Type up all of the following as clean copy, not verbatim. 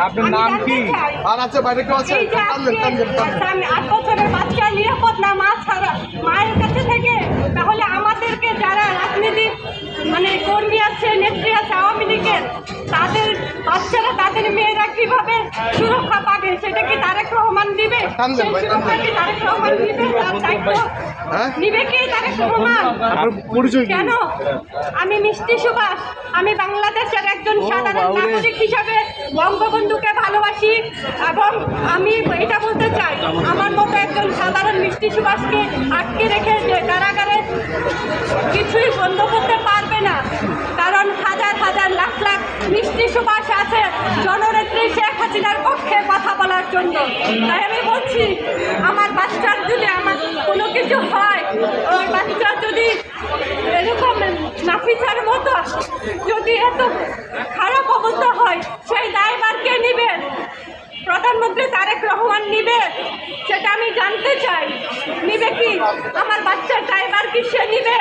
আপনার নাম কি? আর আছে বাইরে কেউ আছে? 8 বছরের বাচ্চা নিরাপদ না মা ছাড়া, মায়ের কাছে থেকে। তাহলে আমাদেরকে যারা রাজনীতি মানে কর্মী আছে, নেত্রী আছে আওয়ামী লীগের, তাদের বাচ্চারা, তাদের মেয়েরা কিভাবে সুরক্ষা পাবে? সেটা কি তারেক রহমান দিবে? সেই সুরক্ষা কি তারেক রহমান দিবে? তার দায়িত্ব নিবে কি তারেক রহমান? কেন? আমি মিষ্টি সুভাষ, আমি বাংলাদেশের একজন সাধারণ নাগরিক হিসাবে বঙ্গবন্ধুকে ভালোবাসি এবং আমি এটা বলতে চাই, আমার মতো একজন সাধারণ মিষ্টি সুভাষকে আটকে রেখে যে কারাগারে কিছুই বন্ধ করতে পারবে না, কারণ হাজার হাজার লাখ লাখ মিষ্টি সুভাষ আছে জননেত্রী শেখ হাসিনার পক্ষে কথা বলার জন্য। তাই আমি বলছি, আমার বাচ্চার যদি আমার কোনো কিছু হয়, ওই বাচ্চা যদি এরকম নাফিসার মতো যদি এত খারাপ অবস্থা হয়, সেই দায়ভার কে নিবে? প্রধানমন্ত্রী তারেক রহমান নিবে? সেটা আমি জানতে চাই। নিবে কি? আমার বাচ্চার ড্রাইভার কি সে নিবে?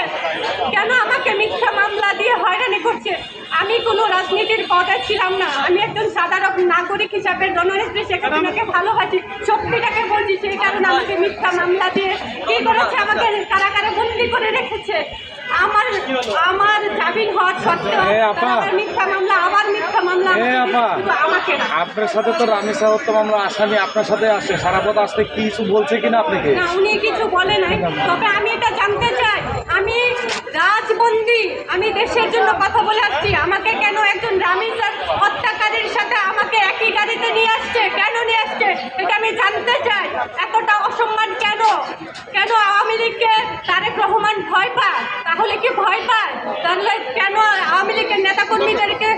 কেন আমাকে মিথ্যা মামলা দিয়ে হয়রানি করছে? আমি কোনো রাজনীতির পদে ছিলাম না, আমি একজন সাধারণ নাগরিক হিসাবে জননেত্রী শেখ হাসিনাকে ভালোবাসি, শক্তিটাকে বলছি, সেই কারণে আমাকে মিথ্যা মামলা দিয়ে কি করেছে? আমাকে কারাগারে বন্দি করে রেখেছে। আমার জামিন হওয়ার সত্ত্বেও মিথ্যা মামলা, আবার মিথ্যা মামলা আমাকে। আপনার সাথে তো রামিসা হত্যা মামলা আসামি আপনার সাথে আসছে, সারা পথ আসতে কিছু বলছে কিনা আপনাকে? না, উনি কিছু বলে নাই। তবে আমি এটা জানতে চাই, আমি রাজবন্দী, আমি দেশের জন্য কথা বলে আসছি, আমাকে কেন একজন রামিসার হত্যাকারীর সাথে আমাকে একই গাড়িতে নিয়ে আসছে? কেন নিয়ে আসছে এটা আমি জানতে চাই। এতটা অসম্মান কেন? কেন আওয়ামী লীগকে তারেক রহমান ভয় পায়? তাহলে কি ভয় পায়? তাহলে কেন আওয়ামী লীগের নেতাকর্মীদেরকে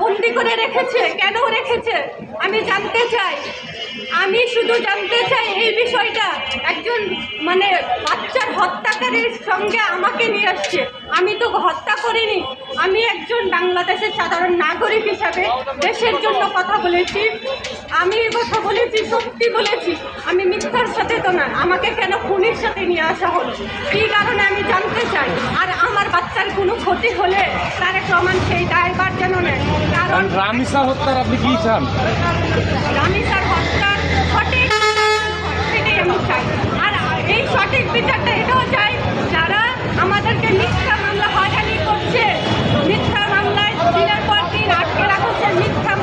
বন্দি করে রেখেছে? কেন রেখেছে আমি জানতে চাই। আমি শুধু জানতে চাই এই বিষয়টা, একজন মানে বাচ্চার হত্যাকারীর সঙ্গে আমাকে নিয়ে আসছে। আমি তো হত্যা করিনি, আমি একজন বাংলাদেশের সাধারণ নাগরিক হিসাবে দেশের জন্য কথা বলেছি। আমি কথা বলেছি, সত্যি বলেছি, আমি মিথ্যার সাথে তো না। আমাকে কেন খুনির সাথে নিয়ে আসা হলো? এই কারণে আমি জানতে চাই। আর আমার বাচ্চার কোনো ক্ষতি হলে তারেক রহমান সেই দায়ভার যেন নেয়। কারণ রামিসা হত্যার আপনি কি চান? রামিসার হত্যার সঠিক সেটাই আমি চাই। আর এই সঠিক বিচারটা এটাও চাই, যারা আমাদেরকে মিথ্যা মামলা হয়রানি করছে, মিথ্যা মামলায় দিনের পর দিন আটকে রাখছে, মিথ্যা